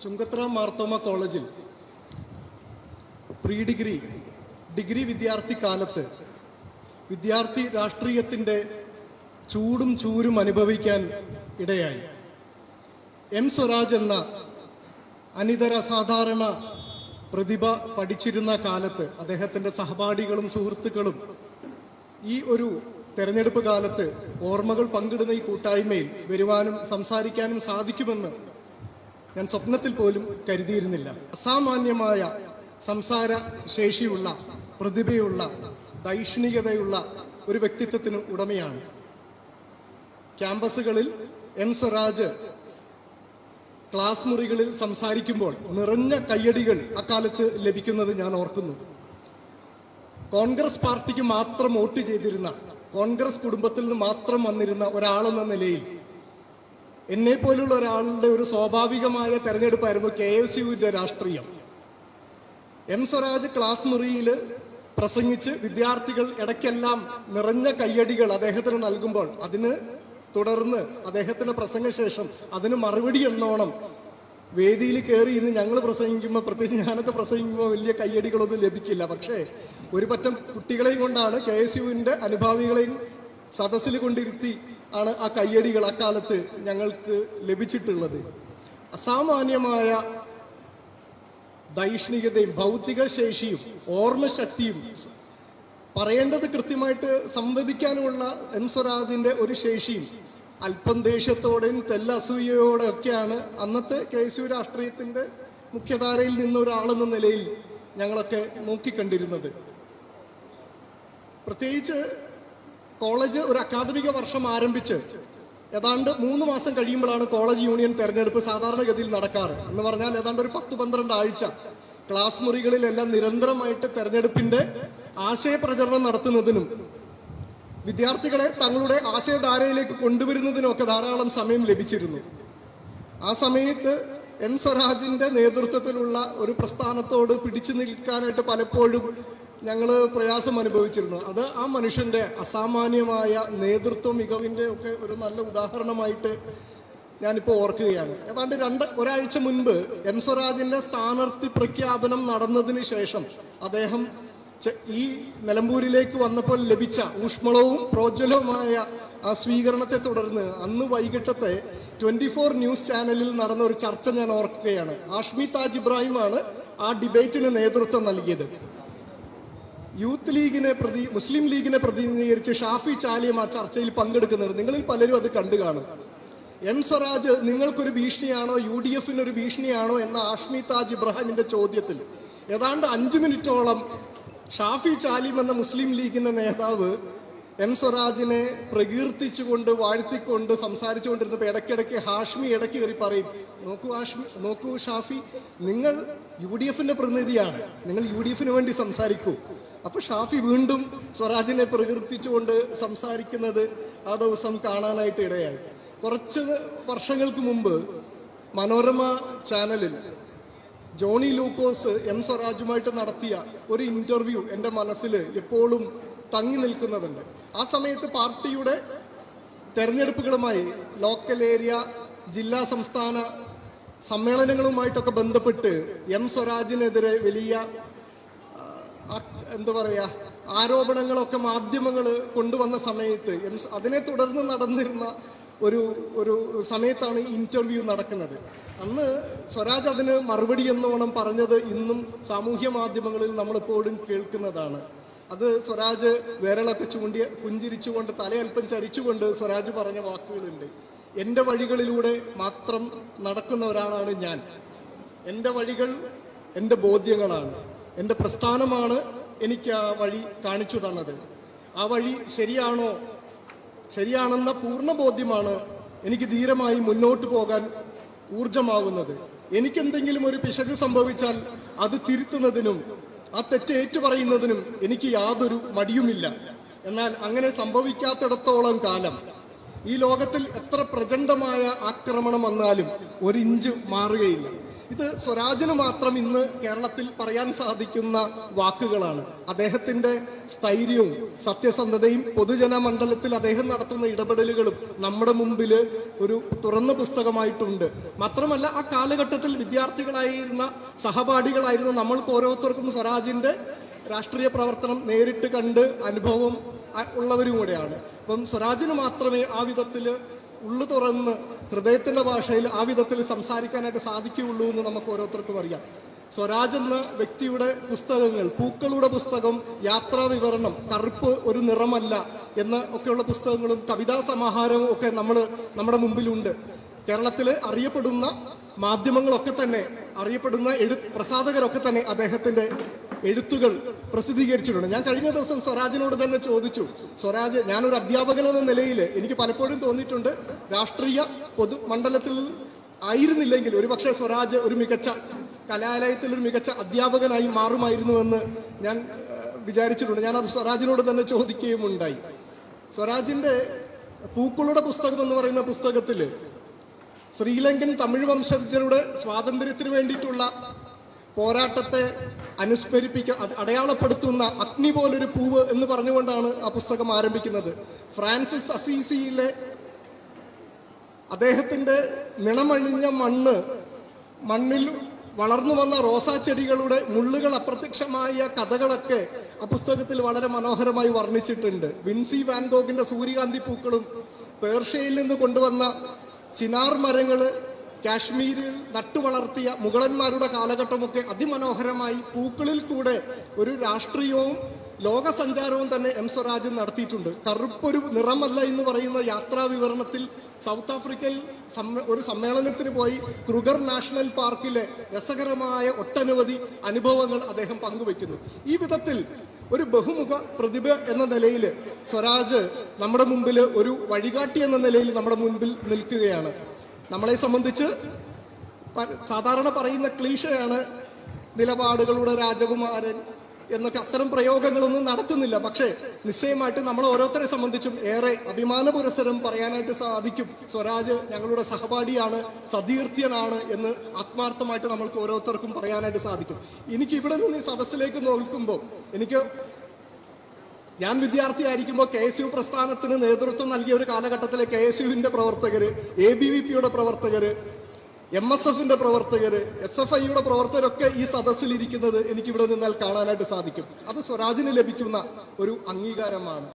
ചുങ്കത്ര മാർത്തോമ കോളേജിൽ pre degree വിദ്യാർത്ഥി കാലത്ത് വിദ്യാർത്ഥി രാഷ്ട്രീയത്തിൻ്റെ ചൂടും ചൂരും അനുഭവിക്കാൻ ഇടയായി. എം സ്വരാജ് എന്ന അനിതര സാധാരണ പ്രതിഭ പഠിച്ചിരുന്ന കാലത്ത് അദ്ദേഹത്തിൻ്റെ സഹപാഠികളും സുഹൃത്തുക്കളും ഈ ഒരു തെരഞ്ഞെടുപ്പ് കാലത്ത് ഓർമ്മകൾ പങ്കിടുന്ന ഈ കൂട്ടായ്മയിൽ വരുവാനും സംസാരിക്കാനും സാധിക്കുമെന്ന് ഞാൻ സ്വപ്നത്തിൽ പോലും കരുതിയിരുന്നില്ല. അസാമാന്യമായ സംസാര ശേഷിയുള്ള, പ്രതിഭയുള്ള, ദൈഷ്ണികതയുള്ള ഒരു വ്യക്തിത്വത്തിന് ഉടമയാണ്. ക്യാമ്പസുകളിൽ എം സ്വരാജ് ക്ലാസ് മുറികളിൽ സംസാരിക്കുമ്പോൾ നിറഞ്ഞ കയ്യടികൾ അക്കാലത്ത് ലഭിക്കുന്നത് ഞാൻ ഓർക്കുന്നു. കോൺഗ്രസ് പാർട്ടിക്ക് മാത്രം വോട്ട് ചെയ്തിരുന്ന, കോൺഗ്രസ് കുടുംബത്തിൽ നിന്ന് മാത്രം വന്നിരുന്ന ഒരാളെന്ന നിലയിൽ എന്നെ പോലുള്ള ഒരാളുടെ ഒരു സ്വാഭാവികമായ തെരഞ്ഞെടുപ്പായിരുന്നു KSUവിന്റെ രാഷ്ട്രീയം. എം സ്വരാജ് ക്ലാസ് മുറിയിൽ പ്രസംഗിച്ച് വിദ്യാർത്ഥികൾ ഇടയ്ക്കെല്ലാം നിറഞ്ഞ കയ്യടികൾ അദ്ദേഹത്തിന് നൽകുമ്പോൾ അതിന് തുടർന്ന് അദ്ദേഹത്തിന്റെ പ്രസംഗശേഷം അതിന് മറുപടി എന്നോണം വേദിയിൽ കയറി ഇന്ന് ഞങ്ങൾ പ്രസംഗിക്കുമ്പോൾ, പ്രത്യേകിച്ച് ഞാനൊക്കെ പ്രസംഗിക്കുമ്പോൾ വലിയ കയ്യടികളൊന്നും ലഭിക്കില്ല. പക്ഷേ ഒരു പറ്റം കുട്ടികളെയും കൊണ്ടാണ്, KSUവിന്റെ അനുഭാവികളെയും സദസ്സിൽ കൊണ്ടിരുത്തി ആണ് ആ കയ്യടികൾ അക്കാലത്ത് ഞങ്ങൾക്ക് ലഭിച്ചിട്ടുള്ളത്. അസാമാന്യമായ ദൈഷ്ണികതയും ഭൗതിക ശേഷിയും ഓർമ്മശക്തിയും പറയേണ്ടത് കൃത്യമായിട്ട് സംവദിക്കാനുമുള്ള എം സ്വരാജിന്റെ ഒരു ശേഷിയും അല്പം ദേഷ്യത്തോടെയും തെല്ലസൂയയോടെ ഒക്കെയാണ് അന്നത്തെ KSU രാഷ്ട്രീയത്തിന്റെ മുഖ്യധാരയിൽ നിന്ന് ഒരാളെന്ന നിലയിൽ ഞങ്ങളൊക്കെ നോക്കിക്കണ്ടിരുന്നത്. പ്രത്യേകിച്ച് കോളേജ് ഒരു അക്കാദമിക വർഷം ആരംഭിച്ച് ഏതാണ്ട് 3 മാസം കഴിയുമ്പോഴാണ് കോളേജ് യൂണിയൻ തെരഞ്ഞെടുപ്പ് സാധാരണഗതിയിൽ നടക്കാറ്. എന്ന് പറഞ്ഞാൽ ഏതാണ്ട് ഒരു 10-12 ആഴ്ച ക്ലാസ് മുറികളിലെല്ലാം നിരന്തരമായിട്ട് തെരഞ്ഞെടുപ്പിന്റെ ആശയപ്രചരണം നടത്തുന്നതിനും വിദ്യാർത്ഥികളെ തങ്ങളുടെ ആശയധാരയിലേക്ക് കൊണ്ടുവരുന്നതിനുമൊക്കെ ധാരാളം സമയം ലഭിച്ചിരുന്നു. ആ സമയത്ത് എം സ്വരാജിന്റെ നേതൃത്വത്തിലുള്ള ഒരു പ്രസ്ഥാനത്തോട് പിടിച്ചു നിൽക്കാനായിട്ട് പലപ്പോഴും ഞങ്ങൾ പ്രയാസം അനുഭവിച്ചിരുന്നു. അത് ആ മനുഷ്യന്റെ അസാമാന്യമായ നേതൃത്വ മികവിന്റെ ഒക്കെ ഒരു നല്ല ഉദാഹരണമായിട്ട് ഞാനിപ്പോൾ ഓർക്കുകയാണ്. ഏതാണ്ട് ഒരാഴ്ച മുൻപ് എം സ്വരാജിന്റെ സ്ഥാനാർത്ഥി പ്രഖ്യാപനം നടന്നതിന് ശേഷം അദ്ദേഹം ഈ നിലമ്പൂരിലേക്ക് വന്നപ്പോൾ ലഭിച്ച ഊഷ്മളവും പ്രോജ്വലവുമായ ആ സ്വീകരണത്തെ തുടർന്ന് അന്ന് വൈകിട്ടത്തെ 24 ന്യൂസ് ചാനലിൽ നടന്ന ഒരു ചർച്ച ഞാൻ ഓർക്കുകയാണ്. ആഷ്മി താജ് ഇബ്രാഹിമാണ് ആ ഡിബേറ്റിന് നേതൃത്വം നൽകിയത്. യൂത്ത് ലീഗിനെ മുസ്ലിം ലീഗിനെ പ്രതിനിധീകരിച്ച് ഷാഫി ചാലിയം ആ ചർച്ചയിൽ പങ്കെടുക്കുന്നത് നിങ്ങളിൽ പലരും അത് കണ്ടു കാണും. എം സ്വരാജ് നിങ്ങൾക്കൊരു ഭീഷണിയാണോ, UDFന് ഒരു ഭീഷണിയാണോ എന്ന ആഷ്മി താജ് ഇബ്രാഹിമിന്റെ ചോദ്യത്തിൽ ഏതാണ്ട് 5 മിനിറ്റോളം ഷാഫി ചാലിം എന്ന മുസ്ലിം ലീഗിന്റെ നേതാവ് എം സ്വരാജിനെ പ്രകീർത്തിച്ചുകൊണ്ട് വാഴ്ത്തിക്കൊണ്ട് സംസാരിച്ചുകൊണ്ടിരുന്നപ്പോൾ ഇടയ്ക്കിടയ്ക്ക് ഹാഷ്മി ഇടയ്ക്ക് കയറി പറയും, നോക്കൂ ഷാഫി, നിങ്ങൾ UDFന്റെ പ്രതിനിധിയാണ്, നിങ്ങൾ UDFന് വേണ്ടി സംസാരിക്കൂ. അപ്പൊ ഷാഫി വീണ്ടും സ്വരാജിനെ പ്രകീർത്തിച്ചുകൊണ്ട് സംസാരിക്കുന്നത് ആ ദിവസം കാണാനായിട്ട് ഇടയായി. കുറച്ച് വർഷങ്ങൾക്ക് മുമ്പ് മനോരമ ചാനലിൽ ജോണി ലൂക്കോസ് എം സ്വരാജുമായിട്ട് നടത്തിയ ഒരു ഇന്റർവ്യൂ എൻ്റെ മനസ്സിൽ എപ്പോഴും തങ്ങി നിൽക്കുന്നതുണ്ട്. ആ സമയത്ത് പാർട്ടിയുടെ തെരഞ്ഞെടുപ്പുകളുമായി ലോക്കൽ ഏരിയ, ജില്ലാ സംസ്ഥാന സമ്മേളനങ്ങളുമായിട്ടൊക്കെ ബന്ധപ്പെട്ട് എം സ്വരാജിനെതിരെ വലിയ ആരോപണങ്ങളൊക്കെ മാധ്യമങ്ങൾ കൊണ്ടുവന്ന സമയത്ത് അതിനെ തുടർന്ന് നടന്നിരുന്ന ഒരു സമയത്താണ് ഇന്റർവ്യൂ നടക്കുന്നത്. അന്ന് സ്വരാജ് അതിന് മറുപടി എന്നോണം പറഞ്ഞത് ഇന്നും സാമൂഹ്യ മാധ്യമങ്ങളിൽ നമ്മളിപ്പോഴും കേൾക്കുന്നതാണ്. അത് സ്വരാജ് വിരളൊക്കെ പുഞ്ചിരിച്ചുകൊണ്ട് തലയൽപ്പം ചരിച്ചുകൊണ്ട് സ്വരാജ് പറഞ്ഞ വാക്കുകളുണ്ട്. എൻ്റെ വഴികളിലൂടെ മാത്രം നടക്കുന്ന ഒരാളാണ് ഞാൻ. എൻ്റെ വഴികൾ എൻ്റെ ബോധ്യങ്ങളാണ്, എൻ്റെ പ്രസ്ഥാനമാണ് എനിക്ക് ആ വഴി കാണിച്ചു തന്നത്. ആ വഴി ശരിയാണെന്ന പൂർണ്ണ ബോധ്യമാണ് എനിക്ക് ധീരമായി മുന്നോട്ട് പോകാൻ ഊർജമാവുന്നത്. എനിക്കെന്തെങ്കിലും ഒരു പിശക് സംഭവിച്ചാൽ അത് തിരുത്തുന്നതിനും ആ തെറ്റ് ഏറ്റുപറയുന്നതിനും എനിക്ക് യാതൊരു മടിയുമില്ല. എന്നാൽ അങ്ങനെ സംഭവിക്കാത്തിടത്തോളം കാലം ഈ ലോകത്തിൽ എത്ര പ്രചണ്ഡമായ ആക്രമണം വന്നാലും 1 ഇഞ്ച് മാറുകയില്ല. ഇത് സ്വരാജിന് മാത്രം ഇന്ന് കേരളത്തിൽ പറയാൻ സാധിക്കുന്ന വാക്കുകളാണ്. അദ്ദേഹത്തിന്റെ സ്ഥൈര്യവും സത്യസന്ധതയും പൊതുജന മണ്ഡലത്തിൽ അദ്ദേഹം നടത്തുന്ന ഇടപെടലുകളും നമ്മുടെ മുമ്പിൽ ഒരു തുറന്ന പുസ്തകമായിട്ടുണ്ട്. മാത്രമല്ല, ആ കാലഘട്ടത്തിൽ വിദ്യാർത്ഥികളായിരുന്ന സഹപാഠികളായിരുന്ന നമ്മൾക്ക് ഓരോരുത്തർക്കും സ്വരാജിന്റെ രാഷ്ട്രീയ പ്രവർത്തനം നേരിട്ട് കണ്ട് അനുഭവം ഉള്ളവരും കൂടെയാണ്. അപ്പം സ്വരാജിന് മാത്രമേ ആ വിധത്തിൽ ഉള്ളു തുറന്ന് ഹൃദയത്തിന്റെ ഭാഷയിൽ ആ വിധത്തിൽ സംസാരിക്കാനായിട്ട് സാധിക്കുകയുള്ളൂ എന്ന് നമുക്ക് ഓരോരുത്തർക്കും അറിയാം. സ്വരാജ് എന്ന വ്യക്തിയുടെ പുസ്തകങ്ങൾ, പൂക്കളുടെ പുസ്തകം, യാത്രാ വിവരണം, കറുപ്പ് ഒരു നിറമല്ല എന്ന ഒക്കെയുള്ള പുസ്തകങ്ങളും കവിതാ സമാഹാരവും ഒക്കെ നമ്മുടെ മുമ്പിലുണ്ട്. കേരളത്തില് അറിയപ്പെടുന്ന മാധ്യമങ്ങളൊക്കെ തന്നെ, അറിയപ്പെടുന്ന പ്രസാധകരൊക്കെ തന്നെ അദ്ദേഹത്തിന്റെ എഴുത്തുകൾ പ്രസിദ്ധീകരിച്ചിട്ടുണ്ട്. ഞാൻ കഴിഞ്ഞ ദിവസം സ്വരാജിനോട് തന്നെ ചോദിച്ചു, സ്വരാജ്, ഞാനൊരു അധ്യാപകൻ എന്ന നിലയിൽ എനിക്ക് പലപ്പോഴും തോന്നിയിട്ടുണ്ട്, രാഷ്ട്രീയ പൊതുമണ്ഡലത്തിൽ ആയിരുന്നില്ലെങ്കിൽ ഒരുപക്ഷെ സ്വരാജ് ഒരു മികച്ച കലാലയത്തിൽ ഒരു മികച്ച അധ്യാപകനായി മാറുമായിരുന്നുവെന്ന് ഞാൻ വിചാരിച്ചിട്ടുണ്ട്. ഞാനത് സ്വരാജിനോട് തന്നെ ചോദിക്കുകയും ഉണ്ടായി. സ്വരാജിന്റെ പൂക്കളുടെ പുസ്തകം എന്ന് പറയുന്ന പുസ്തകത്തില് ശ്രീലങ്കൻ തമിഴ് വംശജരുടെ സ്വാതന്ത്ര്യത്തിന് വേണ്ടിയിട്ടുള്ള പോരാട്ടത്തെ അടയാളപ്പെടുത്തുന്ന അഗ്നി പോലൊരു പൂവ് എന്ന് പറഞ്ഞുകൊണ്ടാണ് ആ പുസ്തകം ആരംഭിക്കുന്നത്. ഫ്രാൻസിസ് അസീസിയിലെ അദ്ദേഹത്തിന്റെ നിണമണിഞ്ഞ മണ്ണിൽ വളർന്നു വന്ന റോസാ ചെടികളുടെ മുള്ളുകൾ അപ്രത്യക്ഷമായ കഥകളൊക്കെ ആ പുസ്തകത്തിൽ വളരെ മനോഹരമായി വർണ്ണിച്ചിട്ടുണ്ട്. വിൻസി വാൻഗോഗിന്റെ സൂര്യകാന്തി പൂക്കളും പേർഷ്യയിൽ നിന്ന് കൊണ്ടുവന്ന ചിനാർ മരങ്ങള് കാശ്മീരിൽ നട്ടുവളർത്തിയ മുഗളന്മാരുടെ കാലഘട്ടമൊക്കെ അതിമനോഹരമായി പൂക്കളിൽ കൂടെ ഒരു രാഷ്ട്രീയവും ലോകസഞ്ചാരവും തന്നെ എം സ്വരാജ് നടത്തിയിട്ടുണ്ട്. കറുപ്പൊരു നിറമല്ല എന്ന് പറയുന്ന യാത്രാ വിവരണത്തിൽ സൗത്ത് ആഫ്രിക്കയിൽ ഒരു സമ്മേളനത്തിന് പോയി ക്രുഗർ നാഷണൽ പാർക്കിലെ രസകരമായ ഒട്ടനവധി അനുഭവങ്ങൾ അദ്ദേഹം പങ്കുവെക്കുന്നു. ഈ വിധത്തിൽ ഒരു ബഹുമുഖ പ്രതിഭ എന്ന നിലയിൽ സ്വരാജ് നമ്മുടെ മുമ്പിൽ ഒരു വഴികാട്ടി എന്ന നിലയിൽ നമ്മുടെ മുൻപിൽ നിൽക്കുകയാണ്. നമ്മളെ സംബന്ധിച്ച് സാധാരണ പറയുന്ന ക്ലീഷയാണ് നിലപാടുകളുടെ രാജകുമാരൻ എന്നൊക്കെ, അത്തരം പ്രയോഗങ്ങളൊന്നും നടത്തുന്നില്ല. പക്ഷേ നിശ്ചയമായിട്ട് നമ്മൾ ഓരോരുത്തരെ സംബന്ധിച്ചും ഏറെ അഭിമാന പുരസ്സരം പറയാനായിട്ട് സാധിക്കും. സ്വരാജ് ഞങ്ങളുടെ സഹപാഠിയാണ്, സതീർത്ഥ്യനാണ് എന്ന് ആത്മാർത്ഥമായിട്ട് നമ്മൾക്ക് ഓരോരുത്തർക്കും പറയാനായിട്ട് സാധിക്കും. എനിക്ക് ഇവിടെ നിന്ന് ഈ സദസ്സിലേക്ക് നോക്കുമ്പോൾ ഞാൻ വിദ്യാർത്ഥിയായിരിക്കുമ്പോൾ KSU പ്രസ്ഥാനത്തിന് നേതൃത്വം നൽകിയ ഒരു കാലഘട്ടത്തിലെ KSUവിന്റെ പ്രവർത്തകര്, ABVPയുടെ പ്രവർത്തകര്, MSFന്റെ പ്രവർത്തകര്, SFIയുടെ പ്രവർത്തകരൊക്കെ ഈ സദസ്സിൽ ഇരിക്കുന്നത് എനിക്കിവിടെ നിന്നാൽ കാണാനായിട്ട് സാധിക്കും. അത് സ്വരാജിന് ലഭിക്കുന്ന ഒരു അംഗീകാരമാണ്.